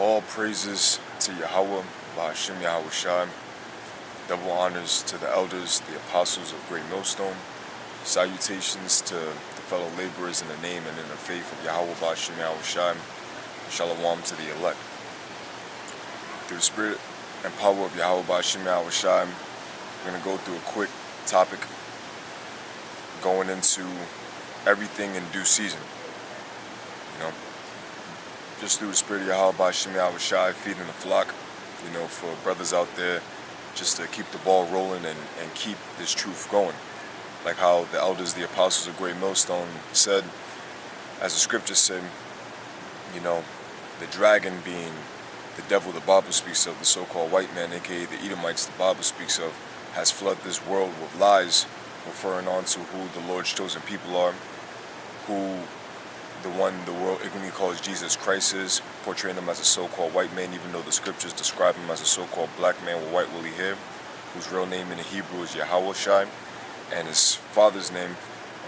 All praises to Yahweh, Bahashim Yahweh Shai. Double honors to the elders, the apostles of Great Millstone. Salutations to the fellow laborers in the name and in the faith of Yahweh, Bahashim Yahweh Shai. Shalom to the elect. Through the spirit and power of Yahweh, Bahashim Yahweh Shai, we're going to go through a quick topic going into everything in due season. Just through the spirit of Yahweh, Bahashim Yahweh Shai, feeding the flock, for brothers out there, just to keep the ball rolling and keep this truth going. Like how the elders, the apostles of Great Millstone said, as the scripture said, the dragon being the devil the Bible speaks of, the so-called white man, aka the Edomites the Bible speaks of, has flooded this world with lies, referring on to who the Lord's chosen people are, who the one the world ignorantly calls Jesus Christ is, portraying him as a so-called white man, even though the scriptures describe him as a so-called black man with white woolly hair, whose real name in the Hebrew is Yahweh Shai, and his father's name,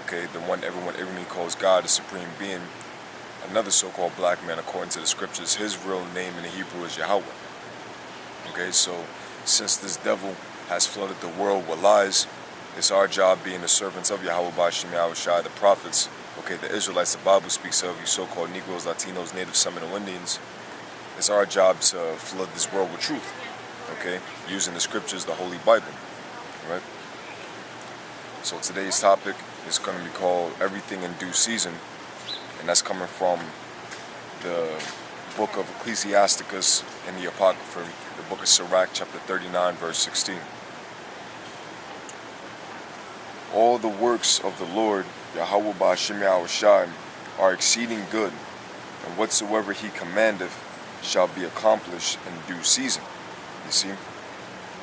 the one everyone ignorantly calls God, the supreme being, another so-called black man according to the scriptures, his real name in the Hebrew is Yahweh. So since this devil has flooded the world with lies, it's our job, being the servants of Yahweh Bahashim Yahweh Shai, the prophets, the Israelites the Bible speaks of, you so-called Negroes, Latinos, Native Seminole Indians, it's our job to flood this world with truth, using the scriptures, the Holy Bible, right? So today's topic is going to be called Everything in Due Season, and that's coming from the book of Ecclesiasticus in the Apocrypha, the book of Sirach, chapter 39, verse 16. All the works of the Lord, Yahweh Bahashim Yahweh Shai, are exceeding good, and whatsoever he commandeth shall be accomplished in due season. You see?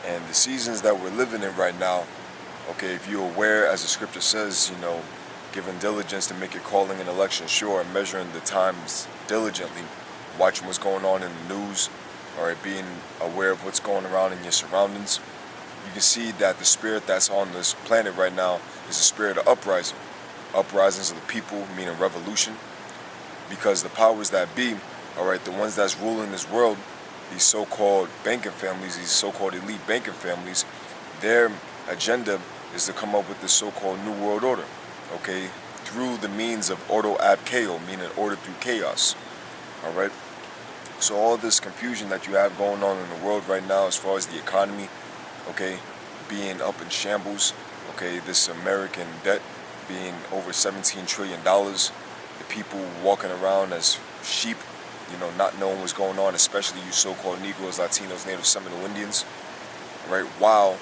And the seasons that we're living in right now, if you're aware, as the scripture says, giving diligence to make your calling and election sure, and measuring the times diligently, watching what's going on in the news, or being aware of what's going around in your surroundings, you can see that the spirit that's on this planet right now is the spirit of uprising. Uprisings of the people, meaning revolution, because the powers that be, the ones that's ruling this world, these so-called banking families, these so-called elite banking families, their agenda is to come up with this so-called New World Order, through the means of ordo ab chaos, meaning order through chaos, So all this confusion that you have going on in the world right now as far as the economy, being up in shambles, this American debt being over $17 trillion, the people walking around as sheep, not knowing what's going on, especially you so-called Negroes, Latinos, Native Seminole Indians, While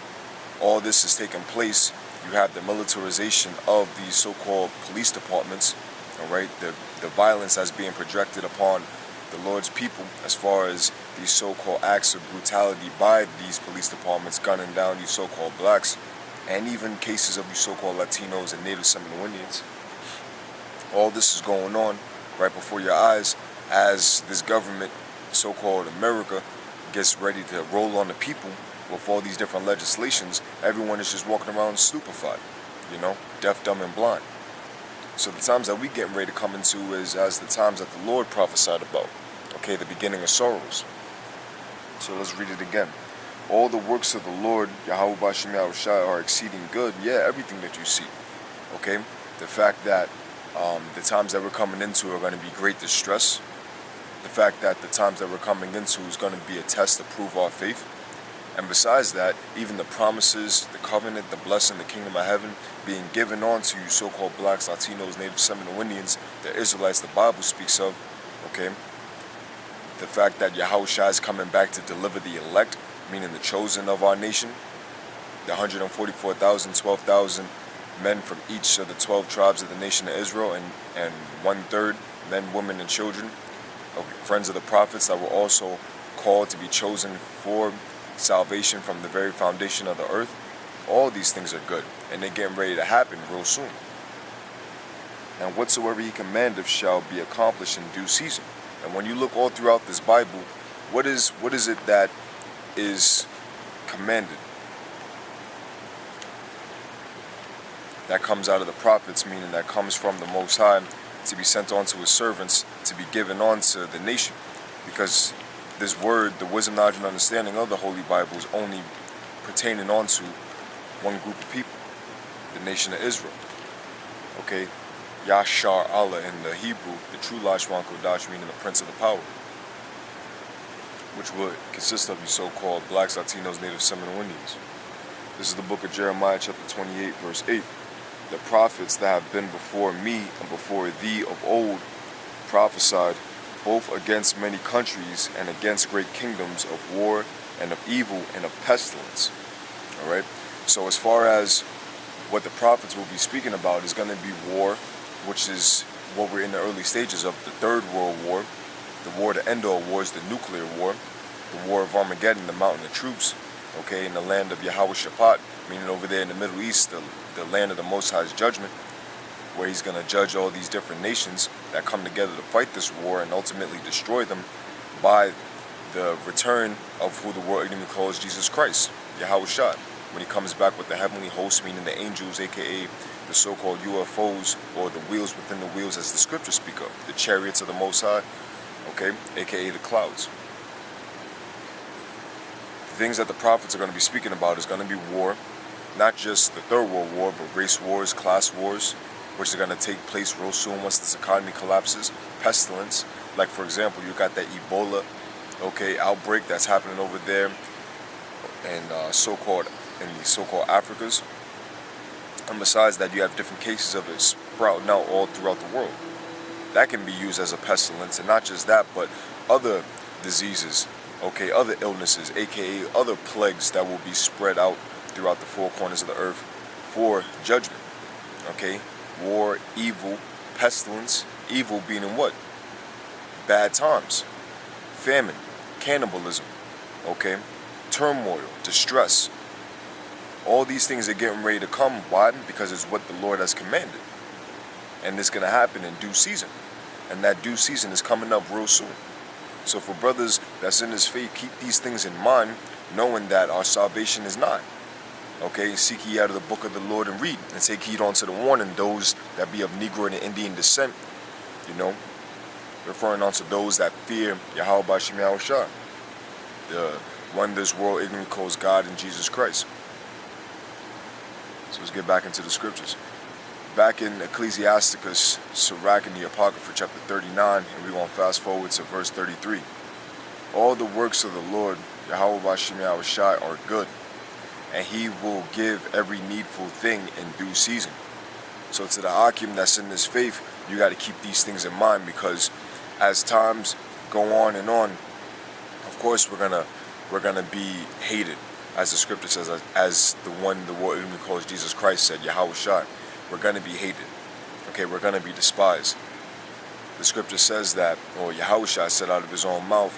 all this is taking place, you have the militarization of these so-called police departments, the violence that's being projected upon the Lord's people as far as these so-called acts of brutality by these police departments gunning down these so-called blacks, and even cases of you so-called Latinos and Native Seminole Indians. All this is going on right before your eyes as this government, so-called America, gets ready to roll on the people with all these different legislations. Everyone is just walking around stupefied, deaf, dumb, and blind. So the times that we getting ready to come into is as the times that the Lord prophesied about, the beginning of sorrows. So let's read it again. All the works of the Lord, Yahweh Bahashim Yahweh Shai, are exceeding good. Yeah, everything that you see. The fact that the times that we're coming into are going to be great distress. The fact that the times that we're coming into is going to be a test to prove our faith. And besides that, even the promises, the covenant, the blessing, the kingdom of heaven being given on to you so-called blacks, Latinos, Native Seminole Indians, the Israelites the Bible speaks of, The fact that Yahweh Shai is coming back to deliver the elect, meaning the chosen of our nation, the 144,000, 12,000 men from each of the 12 tribes of the nation of Israel, and 1/3 men, women, and children, friends of the prophets that were also called to be chosen for salvation from the very foundation of the earth. All these things are good, and they're getting ready to happen real soon. And whatsoever he commandeth shall be accomplished in due season. And when you look all throughout this Bible, what is it that is commanded? That comes out of the prophets, meaning that comes from the Most High to be sent on to his servants, to be given on to the nation. Because this word, the wisdom, knowledge, and understanding of the Holy Bible is only pertaining onto one group of people, the nation of Israel. Okay, Yashar Allah in the Hebrew, the true Lashwan Kodash, meaning the Prince of the Power, which would consist of you so-called blacks, Latinos, Native Seminole Indians. This is the book of Jeremiah, chapter 28, verse 8. The prophets that have been before me and before thee of old prophesied both against many countries and against great kingdoms of war and of evil and of pestilence. All right. So as far as what the prophets will be speaking about is going to be war, which is what we're in the early stages of, the Third World War, the war to end all wars, the nuclear war, the war of Armageddon, the mountain of troops, okay, in the land of Yahweh Shaphat, meaning over there in the Middle East, the land of the Most High's judgment, where he's going to judge all these different nations that come together to fight this war and ultimately destroy them by the return of who the world enemy calls Jesus Christ, Yahweh Shah, when he comes back with the heavenly host, meaning the angels, aka the so-called UFOs, or the wheels within the wheels as the scriptures speak of, the chariots of the Most High, okay, aka the clouds. The things that the prophets are going to be speaking about is going to be war, not just the Third World War, but race wars, class wars, which are going to take place real soon once this economy collapses. Pestilence, like for example, you got that Ebola, okay, outbreak that's happening over there in the so-called Africas. And besides that, you have different cases of it sprouting out all throughout the world. That can be used as a pestilence, and not just that, but other diseases, okay, other illnesses, aka other plagues that will be spread out throughout the four corners of the earth for judgment, okay? War, evil, pestilence, evil being in what? Bad times, famine, cannibalism, okay? Turmoil, distress. All these things are getting ready to come. Why? Because it's what the Lord has commanded. And it's going to happen in due season. And that due season is coming up real soon. So for brothers that's in this faith, keep these things in mind, knowing that our salvation is nigh. Okay, seek ye out of the book of the Lord and read, and take heed unto the warning, those that be of Negro and Indian descent, you know, referring unto those that fear Yahweh Bashim Yahweh Shah, the one this world ignorantly calls God and Jesus Christ. So let's get back into the scriptures. Back in Ecclesiasticus, Sirach in the Apocrypha, chapter 39, and we're going to fast forward to verse 33. All the works of the Lord, Yahweh Bashim Yahweh Shai, are good, and he will give every needful thing in due season. So to the Akim that's in this faith, you got to keep these things in mind, because as times go on and on, of course we're gonna be hated, as the scripture says, as the one the world enemy calls Jesus Christ said, Yahweh Shai. We're gonna be hated. Okay, we're gonna be despised. The scripture says that, or Yahweh Shai said out of his own mouth,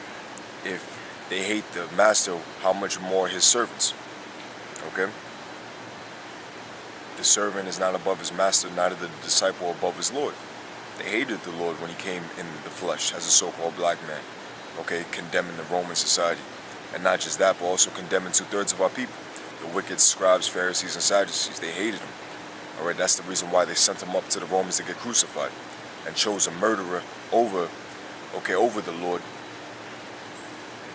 if they hate the master, how much more his servants? Okay? The servant is not above his master, neither the disciple above his Lord. They hated the Lord when he came in the flesh as a so-called black man, okay, condemning the Roman society. And not just that, but also condemning 2/3 of our people, the wicked scribes, Pharisees, and Sadducees. They hated him. All right, that's the reason why they sent him up to the Romans to get crucified, and chose a murderer over the Lord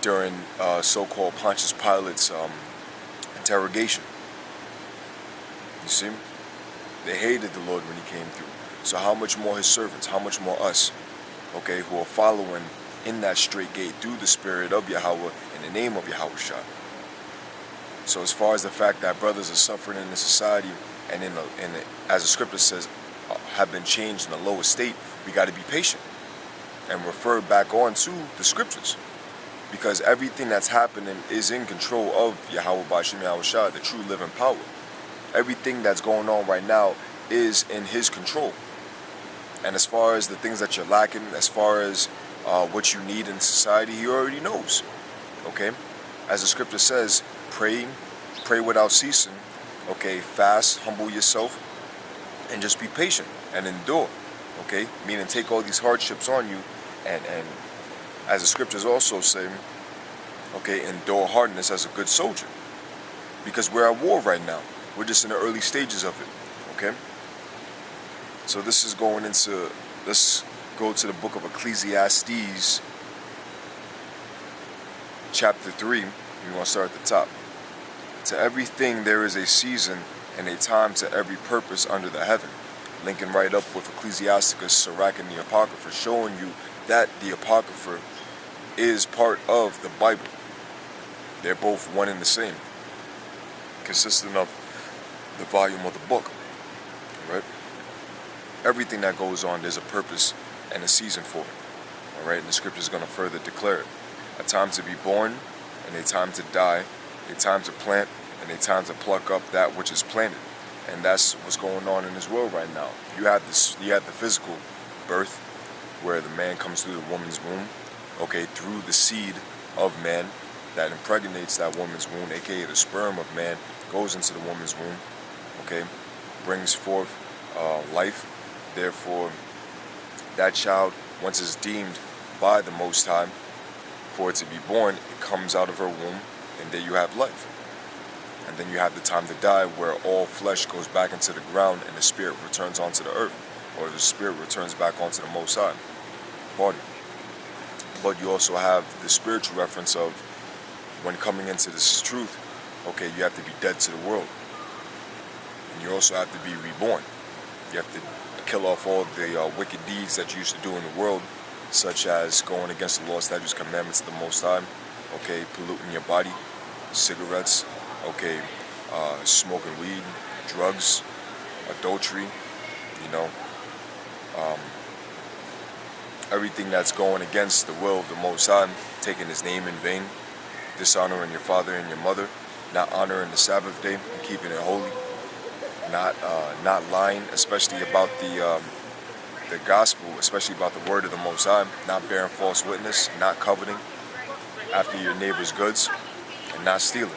during so-called Pontius Pilate's interrogation. You see? They hated the Lord when he came through. So how much more his servants, how much more us, okay, who are following in that straight gate through the spirit of Yahweh in the name of Yahweh Shah. So as far as the fact that brothers are suffering in the society and as the scripture says, have been changed in a lower state, we got to be patient and refer back on to the scriptures, because everything that's happening is in control of Yahweh Bashim Yahweh Shah, the true living power. Everything that's going on right now is in his control. And as far as the things that you're lacking, as far as what you need in society, he already knows. Okay? As the scripture says, pray without ceasing. Okay? Fast, humble yourself, and just be patient and endure. Okay? Meaning take all these hardships on you, and as the scriptures also say, okay, endure hardness as a good soldier. Because we're at war right now. We're just in the early stages of it. Okay? So this is going into, let's go to the book of Ecclesiastes, chapter 3, we want to start at the top. To everything there is a season and a time to every purpose under the heaven. Linking right up with Ecclesiasticus, Sirach, and the Apocrypha, showing you that the Apocrypha is part of the Bible. They're both one and the same, consisting of the volume of the book, right? Everything that goes on, there's a purpose and a season for it, all right? And the scripture is going to further declare it. A time to be born and a time to die, a time to plant and a time to pluck up that which is planted. And that's what's going on in this world right now. You have the physical birth, where the man comes through the woman's womb, okay, through the seed of man that impregnates that woman's womb, aka the sperm of man, goes into the woman's womb, okay, brings forth life. Therefore, that child, once it's deemed by the Most High for it to be born, it comes out of her womb, and there you have life. And then you have the time to die, where all flesh goes back into the ground and the spirit returns onto the earth, or the spirit returns back onto the Most High body. But you also have the spiritual reference of when coming into this truth, okay, you have to be dead to the world. And you also have to be reborn. You have to kill off all the wicked deeds that you used to do in the world, such as going against the law, statutes, commandments of the Most High, okay, polluting your body, cigarettes, okay, smoking weed, drugs, adultery, everything that's going against the will of the Most High, taking His name in vain, dishonoring your father and your mother, not honoring the Sabbath day and keeping it holy, not lying, especially about the gospel, especially about the word of the Most High, not bearing false witness, not coveting after your neighbor's goods, and not stealing.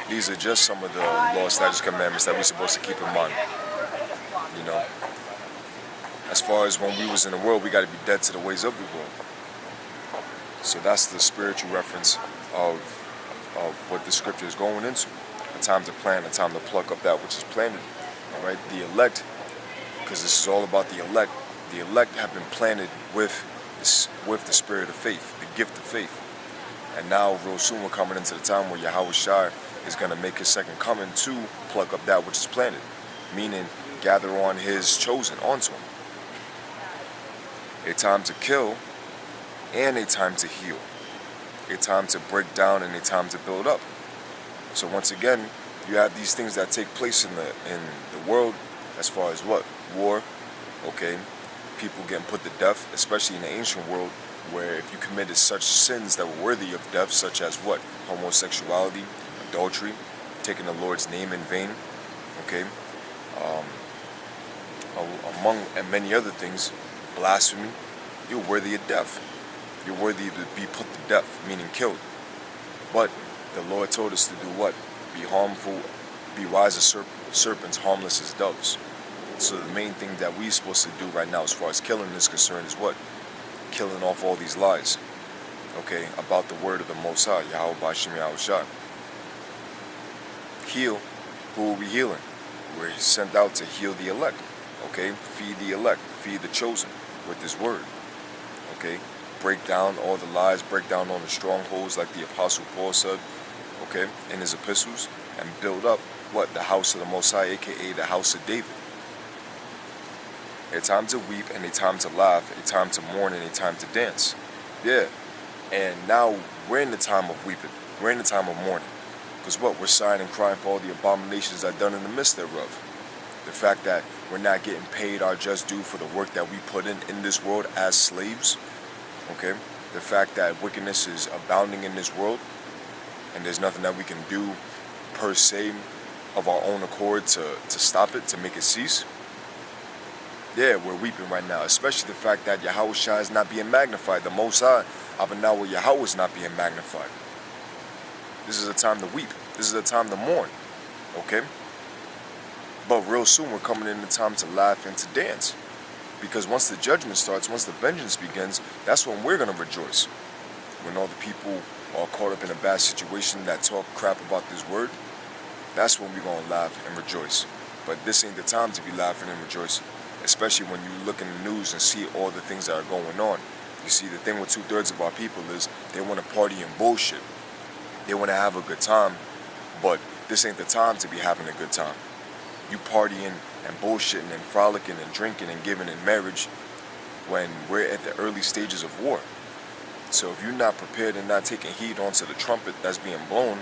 These are just some of the law, statutes, commandments that we're supposed to keep in mind. As far as when we was in the world, we got to be dead to the ways of the world. So that's the spiritual reference of what the scripture is going into. A time to plant, a time to pluck up that which is planted. All right, the elect, because this is all about the elect. The elect have been planted with the spirit of faith, the gift of faith. And now, real soon, we're coming into the time where Yahweh Shai is going to make His second coming to pluck up that which is planted, meaning gather on His chosen onto Him. A time to kill and a time to heal. A time to break down and a time to build up. So once again, you have these things that take place in the world, as far as what? War, okay? People getting put to death, especially in the ancient world, where if you committed such sins that were worthy of death, such as what? Homosexuality, adultery, taking the Lord's name in vain, okay? Among and many other things, blasphemy, you're worthy of death. You're worthy to be put to death, meaning killed. But the Lord told us to do what? Be harmful, be wise as serpents, harmless as doves. So the main thing that we're supposed to do right now as far as killing is concerned is what? Killing off all these lies, okay, about the word of the Most High, Yahweh Ba'Shem Yahweh Shai. Heal, who are we healing? We're sent out to heal the elect, okay? Feed the elect, feed the chosen with this word, okay? Break down all the lies, break down all the strongholds like the Apostle Paul said, okay, in his epistles, and build up what? The house of the Most High, aka the house of David. A time to weep and a time to laugh, a time to mourn and a time to dance. Yeah, and now we're in the time of weeping, we're in the time of mourning. Because what? We're sighing and crying for all the abominations that are done in the midst thereof. The fact that we're not getting paid our just due for the work that we put in this world as slaves. Okay? The fact that wickedness is abounding in this world and there's nothing that we can do per se of our own accord to stop it, to make it cease. Yeah, we're weeping right now, especially the fact that Yahweh Shai is not being magnified. The Most High, Abanawa Yahweh, is not being magnified. This is a time to weep. This is a time to mourn. Okay? But real soon we're coming in the time to laugh and to dance. Because once the judgment starts, once the vengeance begins, that's when we're going to rejoice. When all the people are caught up in a bad situation that talk crap about this word, that's when we're going to laugh and rejoice. But this ain't the time to be laughing and rejoicing. Especially when you look in the news and see all the things that are going on. You see, the thing with 2/3 of our people is they want to party and bullshit. They want to have a good time, but this ain't the time to be having a good time. You partying and bullshitting and frolicking and drinking and giving in marriage when we're at the early stages of war. So if you're not prepared and not taking heed onto the trumpet that's being blown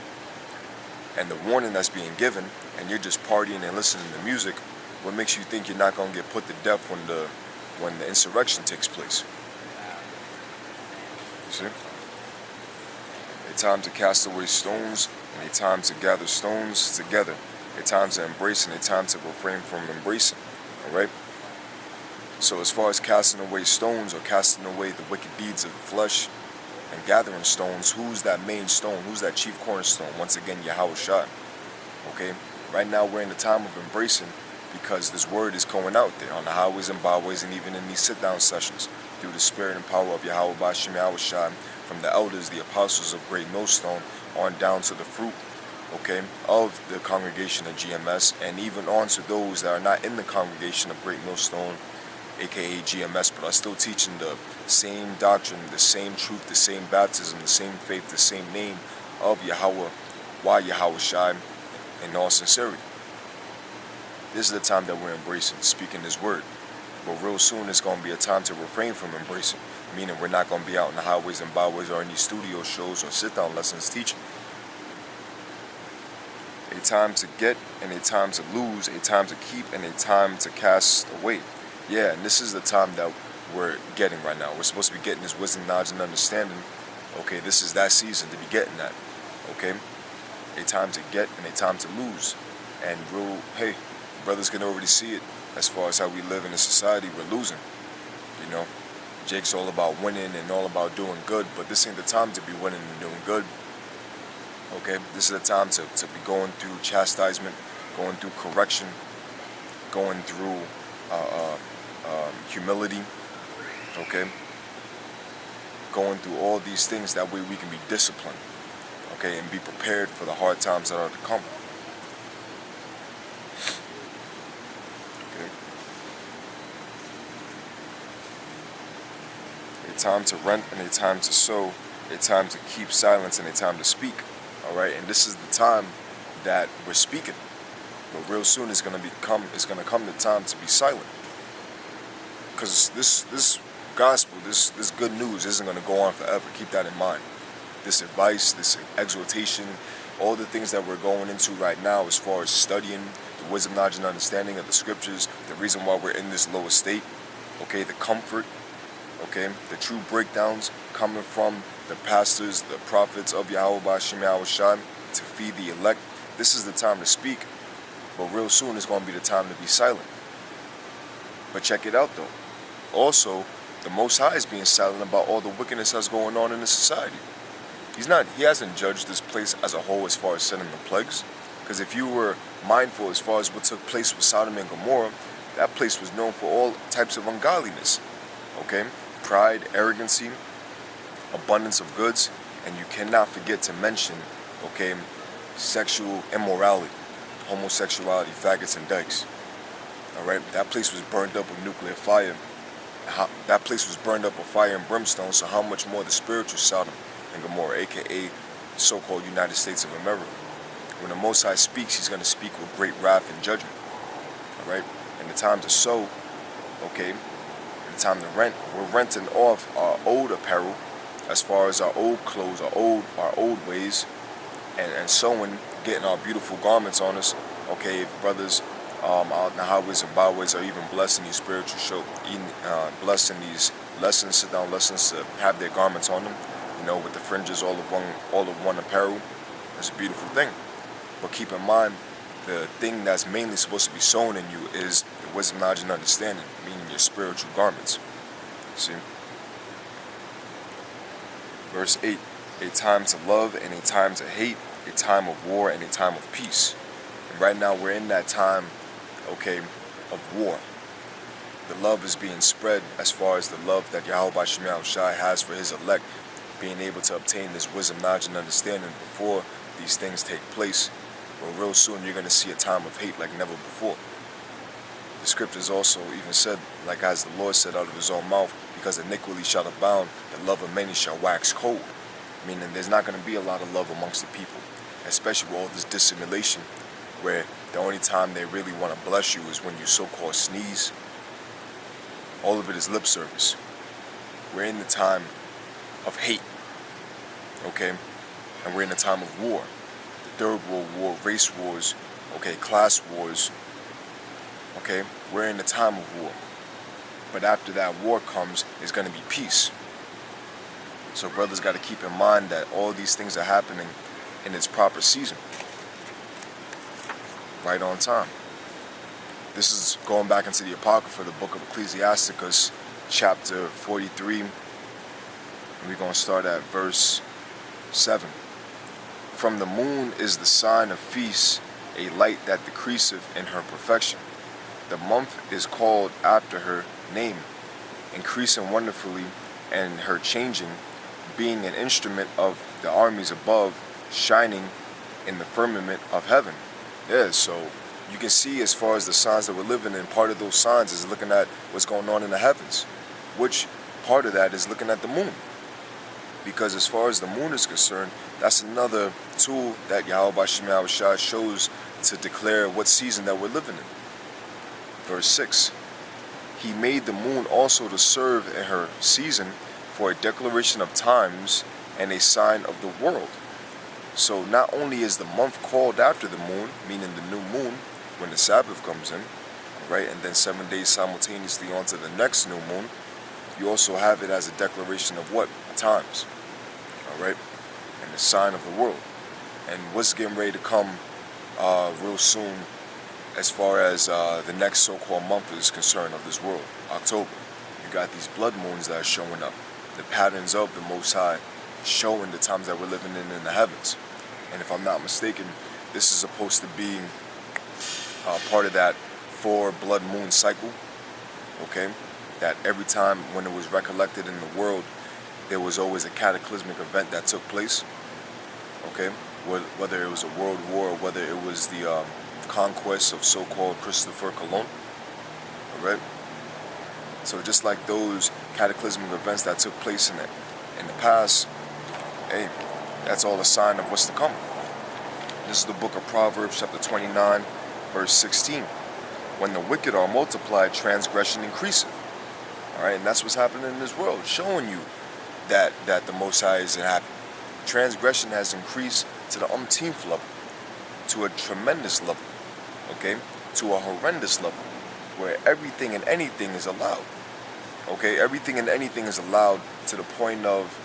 and the warning that's being given, and you're just partying and listening to music, what makes you think you're not going to get put to death when the insurrection takes place? You see? A time to cast away stones, and a time to gather stones together. A time to embrace and a time to refrain from embracing. Alright? So as far as casting away stones or casting away the wicked deeds of the flesh and gathering stones, who's that main stone? Who's that chief cornerstone? Once again, Yahawashi. Okay? Right now we're in the time of embracing because this word is going out there on the highways and byways and even in these sit-down sessions through the spirit and power of Yahweh Ba'Shem Yahawashi, from the elders, the apostles of Great Millstone, on down to the fruit, okay, of the congregation of GMS, and even on to those that are not in the congregation of Great Millstone, aka GMS, but are still teaching the same doctrine, the same truth, the same baptism, the same faith, the same name of Yahweh, Yahawashi, in all sincerity. This is the time that we're embracing, speaking His word. But real soon it's going to be a time to refrain from embracing, meaning we're not going to be out in the highways and byways or in these studio shows or sit-down lessons teaching. A time to get and a time to lose, a time to keep and a time to cast away. Yeah, and this is the time that we're getting right now. We're supposed to be getting this wisdom, knowledge, and understanding. Okay, this is that season to be getting that. Okay? A time to get and a time to lose. And real, hey, brothers can already see it as far as how we live in a society. We're losing. You know? Jake's all about winning and all about doing good, but this ain't the time to be winning and doing good. Okay? This is the time to be going through chastisement, going through correction, going through humility, okay? Going through all these things, that way we can be disciplined, okay, and be prepared for the hard times that are to come. Okay. A time to rent and a time to sow, a time to keep silence and a time to speak, all right? And this is the time that we're speaking, but real soon it's going to come the time to be silent. Because this gospel, this good news isn't going to go on forever. Keep that in mind. This advice, this exhortation, all the things that we're going into right now as far as studying the wisdom, knowledge, and understanding of the scriptures, the reason why we're in this lower state, okay, the comfort, okay, the true breakdowns coming from the pastors, the prophets of Yahweh Ba'Shem Yahawashi to feed the elect. This is the time to speak, but real soon it's going to be the time to be silent. But check it out though. Also, the Most High is being silent about all the wickedness that's going on in the society. He hasn't judged this place as a whole as far as sending the plagues. Because if you were mindful as far as what took place with Sodom and Gomorrah, that place was known for all types of ungodliness. Okay? Pride, arrogancy, abundance of goods, and you cannot forget to mention, okay, sexual immorality, homosexuality, faggots, and dykes. Alright? That place was burned up with nuclear fire. That place was burned up with fire and brimstone, so how much more the spiritual Sodom and Gomorrah, aka so-called United States of America. When the Most High speaks, He's going to speak with great wrath and judgment. Alright? And the time to sow, okay, and the time to rent, we're renting off our old apparel, as far as our old clothes, our old ways, and sewing, getting our beautiful garments on us. Okay, if brothers out in the highways and byways are even blessed in these spiritual show, blessed in these lessons, sit-down lessons, to have their garments on them, you know, with the fringes, all of one apparel. It's a beautiful thing. But keep in mind, the thing that's mainly supposed to be sown in you is the wisdom, knowledge, and understanding, meaning your spiritual garments. See? Verse 8, a time to love and a time to hate, a time of war and a time of peace. And right now we're in that time, okay, of war. The love is being spread as far as the love that Yahweh Ba'Shem Yahawashi has for His elect, being able to obtain this wisdom, knowledge, and understanding before these things take place. But real soon you're going to see a time of hate like never before. The scriptures also even said, like as the Lord said out of His own mouth, because iniquity shall abound, the love of many shall wax cold. Meaning there's not going to be a lot of love amongst the people, especially with all this dissimulation, where the only time they really want to bless you is when you so-called sneeze. All of it is lip service. We're in the time of hate, okay? And we're in the time of war. The Third World War, race wars, okay, class wars, okay? We're in the time of war. But after that war comes, it's going to be peace. So brothers got to keep in mind that all these things are happening in its proper season. Right on time. This is going back into the Apocrypha, the book of Ecclesiasticus, chapter 43. And we're going to start at verse 7. From the moon is the sign of feast, a light that decreaseth in her perfection. The month is called after her name, increasing wonderfully, and her changing, being an instrument of the armies above, shining in the firmament of heaven. Yeah, so you can see as far as the signs that we're living in, part of those signs is looking at what's going on in the heavens, which part of that is looking at the moon. Because as far as the moon is concerned, that's another tool that Yahweh Bashim Yahushua shows to declare what season that we're living in. Verse 6, He made the moon also to serve in her season for a declaration of times and a sign of the world. So not only is the month called after the moon, meaning the new moon, when the Sabbath comes in, right, and then 7 days simultaneously onto the next new moon, you also have it as a declaration of what? Times, all right, and the sign of the world. And what's getting ready to come real soon as far as the next so-called month is concerned of this world, October. You got these blood moons that are showing up, the patterns of the Most High showing the times that we're living in the heavens. And if I'm not mistaken, this is supposed to be part of that 4 blood moon cycle, okay? That every time when it was recollected in the world, there was always a cataclysmic event that took place, okay? Whether it was a world war or whether it was the conquest of so-called Christopher Colon, all right? So just like those cataclysmic events that took place in the past, hey, that's all a sign of what's to come. This is the book of Proverbs, chapter 29, verse 16. When the wicked are multiplied, transgression increaseth. All right, and that's what's happening in this world, showing you that the Most High isn't happy. Transgression has increased to the umpteenth level, to a tremendous level, okay, to a horrendous level, where everything and anything is allowed. Okay, everything and anything is allowed to the point of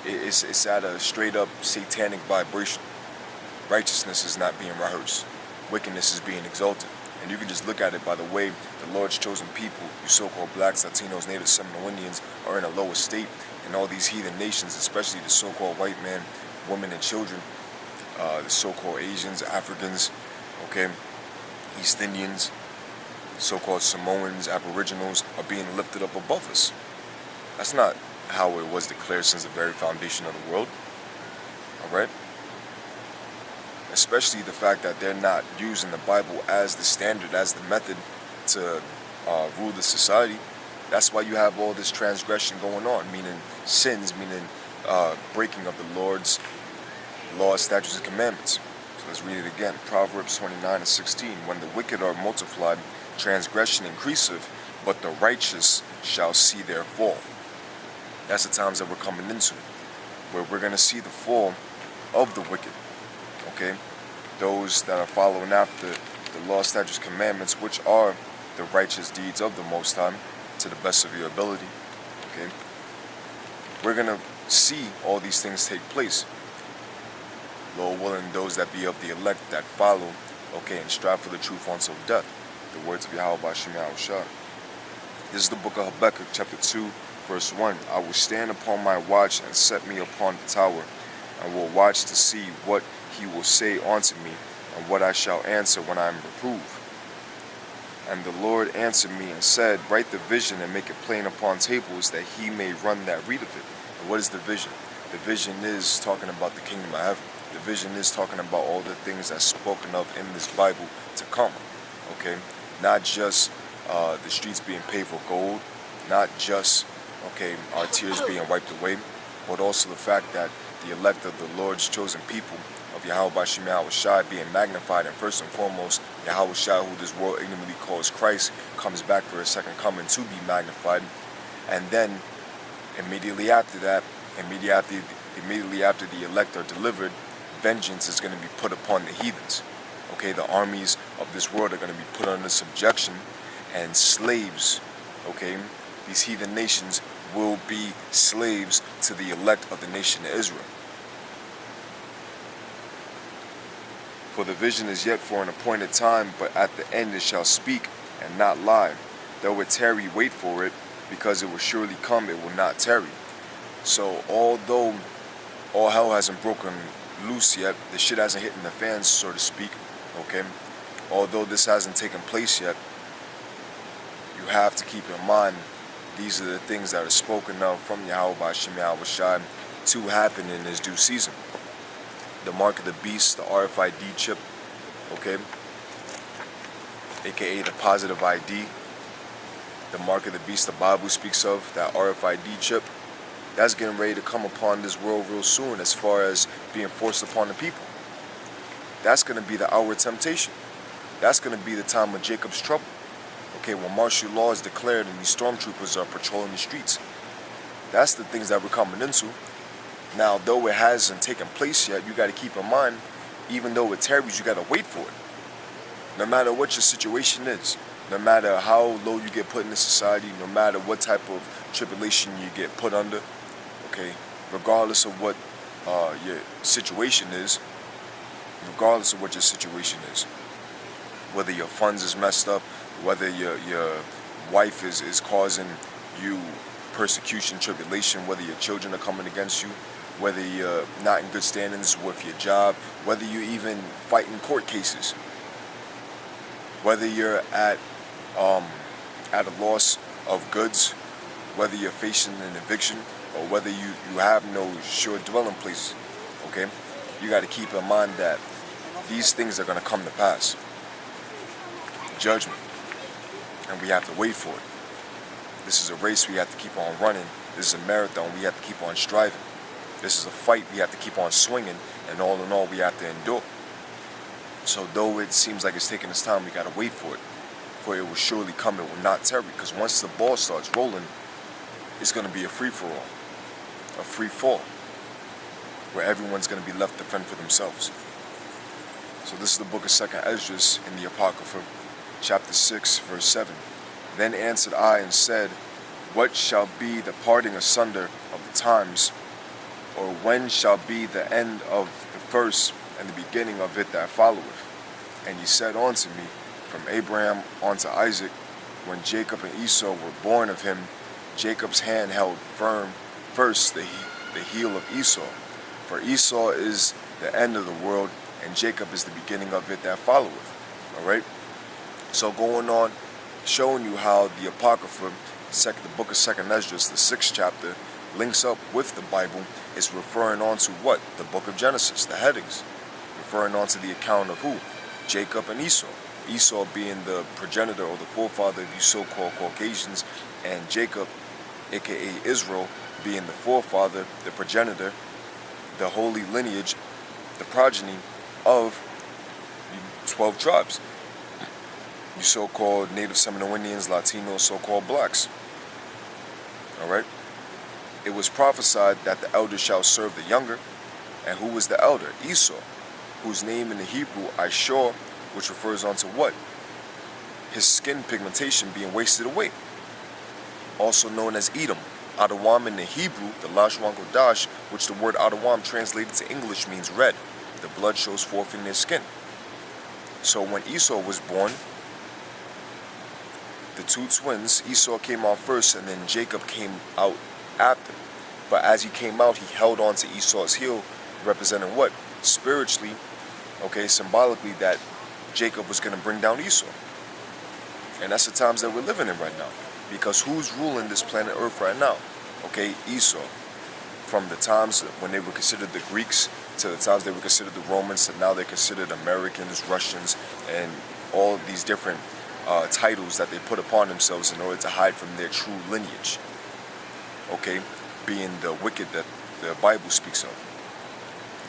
it's at a straight up satanic vibration. Righteousness is not being rehearsed. Wickedness is being exalted. And you can just look at it by the way the Lord's chosen people, you so-called blacks, Latinos, Native Seminole Indians, are in a lower state. And all these heathen nations, especially the so-called white man, women and children, the so-called Asians, Africans, okay, East Indians, so-called Samoans, Aboriginals, are being lifted up above us. That's not how it was declared since the very foundation of the world. All right? Especially the fact that they're not using the Bible as the standard, as the method to rule the society. That's why you have all this transgression going on, meaning sins, meaning breaking of the Lord's laws, statutes, and commandments. So let's read it again. Proverbs 29 and 16. When the wicked are multiplied, transgression increaseth, but the righteous shall see their fall. That's the times that we're coming into, where we're going to see the fall of the wicked. Okay, those that are following after the law, statutes, commandments, which are the righteous deeds of the Most High, to the best of your ability. Okay, we're gonna see all these things take place. Lord willing, those that be of the elect that follow, okay, and strive for the truth until death. The words of Yahweh Bashim Yahushua. This is the book of Habakkuk, chapter 2, verse 1. I will stand upon my watch and set me upon the tower, and will watch to see what he will say unto me, and what I shall answer when I am reproved. And the Lord answered me and said, write the vision and make it plain upon tables, that he may run that readeth it. And what is the vision? The vision is talking about the kingdom of heaven. The vision is talking about all the things that's spoken of in this Bible to come. Okay? Not just the streets being paved with gold, not just okay, our tears being wiped away, but also the fact that the elect of the Lord's chosen people of Yahweh Bashim Yahweh Shai being magnified, and first and foremost, Yahweh Shai, who this world ignorantly calls Christ, comes back for his second coming to be magnified. And then immediately after that, immediately after the elect are delivered, vengeance is going to be put upon the heathens. Okay, the armies of this world are going to be put under subjection, and slaves, okay, these heathen nations will be slaves to the elect of the nation of Israel. For the vision is yet for an appointed time, but at the end it shall speak and not lie. Though it tarry, wait for it, because it will surely come, it will not tarry. So although all hell hasn't broken loose yet, the shit hasn't hit in the fans, so to speak, okay? Although this hasn't taken place yet, you have to keep in mind these are the things that are spoken of from Yahweh Bashim Yahweh Shai to happen in his due season. The mark of the beast, the RFID chip, okay, aka the positive ID, the mark of the beast the Bible speaks of, that RFID chip, that's getting ready to come upon this world real soon as far as being forced upon the people. That's going to be the hour of temptation. That's going to be the time of Jacob's trouble. Okay, when martial law is declared and these stormtroopers are patrolling the streets. That's the things that we're coming into. Now, though it hasn't taken place yet, you got to keep in mind, even though it tarries, you got to wait for it. No matter what your situation is, no matter how low you get put in the society, no matter what type of tribulation you get put under, okay, regardless of what your situation is, whether your funds is messed up, whether your wife is causing you persecution, tribulation, whether your children are coming against you, whether you're not in good standings with your job, whether you're even fighting court cases, whether you're at a loss of goods, whether you're facing an eviction, or whether you have no sure dwelling place, okay? You got to keep in mind that these things are going to come to pass. Judgment. And we have to wait for it. This is a race we have to keep on running. This is a marathon we have to keep on striving. This is a fight we have to keep on swinging, and all in all we have to endure. So though it seems like it's taking its time, we got to wait for it. For it will surely come, it will not tarry. Because once the ball starts rolling, it's going to be a free-for-all. A free fall. Where everyone's going to be left to fend for themselves. So this is the book of 2nd Esdras in the Apocrypha, chapter 6, verse 7. Then answered I and said, what shall be the parting asunder of the times? Or when shall be the end of the first and the beginning of it that followeth? And he said unto me, from Abraham unto Isaac, when Jacob and Esau were born of him, Jacob's hand held firm first the heel of Esau. For Esau is the end of the world, and Jacob is the beginning of it that followeth. Alright? So going on, showing you how the Apocrypha, the book of 2nd Esdras, the 6th chapter, links up with the Bible, is referring on to what? The book of Genesis, the headings. Referring on to the account of who? Jacob and Esau. Esau being the progenitor or the forefather of these so-called Caucasians, and Jacob, aka Israel, being the forefather, the progenitor, the holy lineage, the progeny of 12 tribes. You so-called Native Seminole Indians, Latinos, so-called blacks. Alright? It was prophesied that the elder shall serve the younger. And who was the elder? Esau, whose name in the Hebrew, Ishur, which refers on to what? His skin pigmentation being wasted away. Also known as Edom. Adawam in the Hebrew, the Lashwan Kodash, which the word Adawam translated to English means red. The blood shows forth in their skin. So when Esau was born, the two twins, Esau came out first and then Jacob came out after. But as he came out, he held on to Esau's heel, representing what? Spiritually, okay, symbolically, that Jacob was going to bring down Esau. And that's the times that we're living in right now. Because who's ruling this planet Earth right now? Okay, Esau. From the times when they were considered the Greeks, to the times they were considered the Romans, to now they're considered Americans, Russians, and all these different titles that they put upon themselves in order to hide from their true lineage. okay, being the wicked that the Bible speaks of.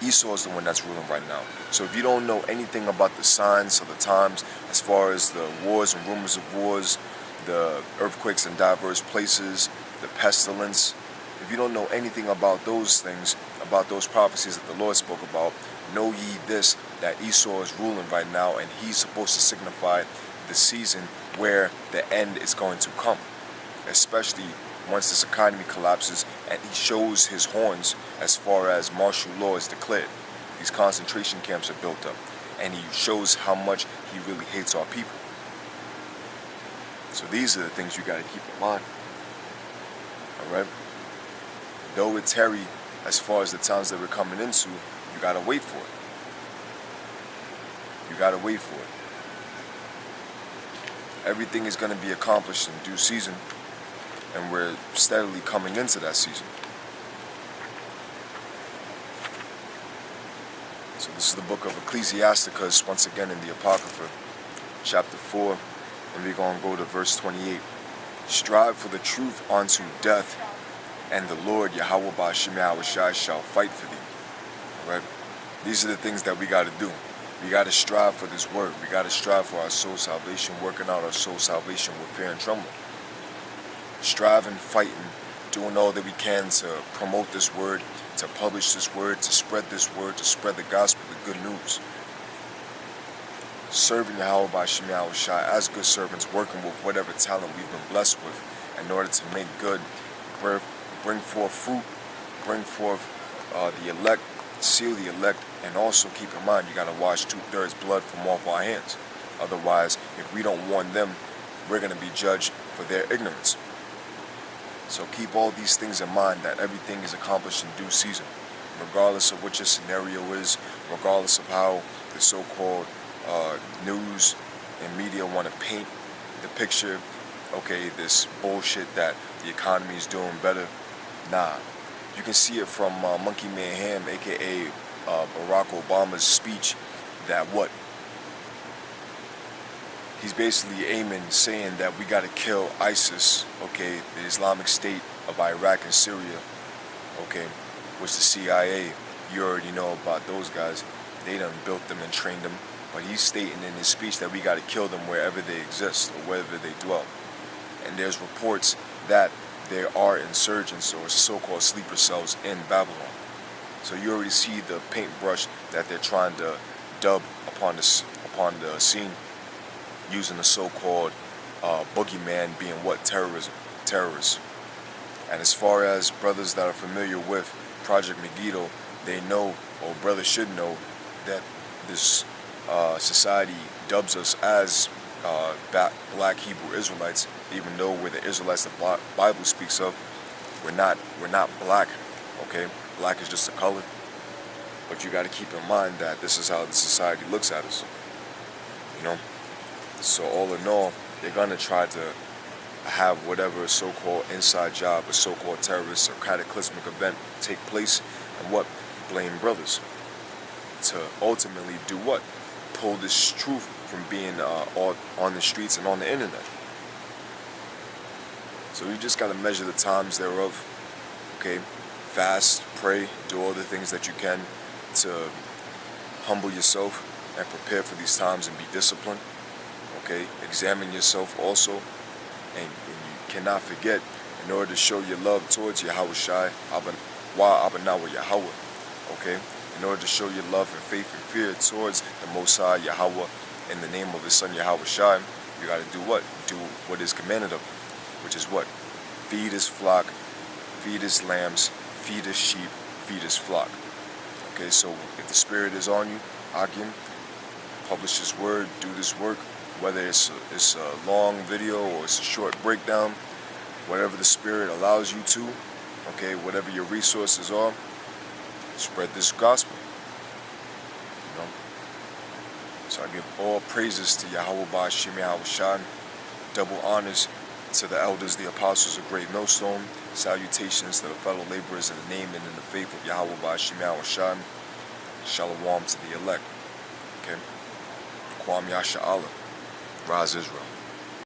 Esau is the one that's ruling right now. So if you don't know anything about the signs of the times, as far as the wars and rumors of wars, the earthquakes in diverse places, the pestilence, if you don't know anything about those things, about those prophecies that the Lord spoke about, know ye this, that Esau is ruling right now, and he's supposed to signify the season where the end is going to come, especially once this economy collapses and he shows his horns as far as martial law is declared. These concentration camps are built up, and he shows how much he really hates our people. So these are the things you got to keep in mind. Alright? Though it's hairy as far as the times that we're coming into, you got to wait for it. You got to wait for it. Everything is going to be accomplished in due season, and we're steadily coming into that season. So this is the book of Ecclesiasticus, once again in the Apocrypha, chapter 4, and we're going to go to verse 28. Strive for the truth unto death, and the Lord Yahweh Ba'Shem Yahushai shall fight for thee. Alright? These are the things that we got to do. We got to strive for this word. We got to strive for our soul salvation, working out our soul salvation with fear and trembling. Striving, fighting, doing all that we can to promote this word, to publish this word, to spread this word, to spread the gospel, the good news. Serving Yahweh Ba'Shem Yahushai as good servants, working with whatever talent we've been blessed with in order to make good, bring forth fruit, bring forth the elect, seal the elect, and also keep in mind you got to wash 2/3 blood from off our hands. Otherwise, if we don't warn them, we're going to be judged for their ignorance. So keep all these things in mind, that everything is accomplished in due season, regardless of what your scenario is, regardless of how the so-called news and media want to paint the picture. Okay, this bullshit that the economy is doing better. Nah, you can see it from Monkey Man Ham, aka Barack Obama's speech, that what? He's basically saying that we got to kill ISIS, okay, the Islamic State of Iraq and Syria, okay, which the CIA, you already know about those guys. They done built them and trained them, but he's stating in his speech that we got to kill them wherever they exist or wherever they dwell. And there's reports that there are insurgents or so-called sleeper cells in Babylon. So you already see the paintbrush that they're trying to dub upon the scene, using the so-called boogeyman being what? Terrorists. And as far as brothers that are familiar with Project Megiddo, they know, or brothers should know, that this society dubs us as black Hebrew Israelites, even though we're the Israelites the Bible speaks of. We're not black, okay? Black is just a color. But you got to keep in mind that this is how the society looks at us, you know? So all in all, they're going to try to have whatever so-called inside job, a so-called terrorist or cataclysmic event take place, and what? Blame brothers. To ultimately do what? Pull this truth from being on the streets and on the internet. So you just got to measure the times thereof, okay? Fast, pray, do all the things that you can to humble yourself and prepare for these times and be disciplined. Okay, examine yourself also, and you cannot forget, in order to show your love towards Yahushai, Abanawa Yahweh, okay, in order to show your love and faith and fear towards the Most High Yahweh in the name of His Son Yahushai, you got to do what? Do what is commanded of you, which is what? Feed His flock, feed His lambs, feed His sheep, feed His flock. Okay, so if the Spirit is on you, Akim, publish His word, do this work. Whether it's a long video or it's a short breakdown, whatever the Spirit allows you to, okay, whatever your resources are, spread this gospel, you know. So I give all praises to Yahweh Ba'Shem Yahushai, double honors to the elders, the apostles of Great Millstone, salutations to the fellow laborers in the name and in the faith of Yahweh Ba'Shem Yahushai, shalom to the elect, okay, Kwam Yasha Allah. Rise Israel.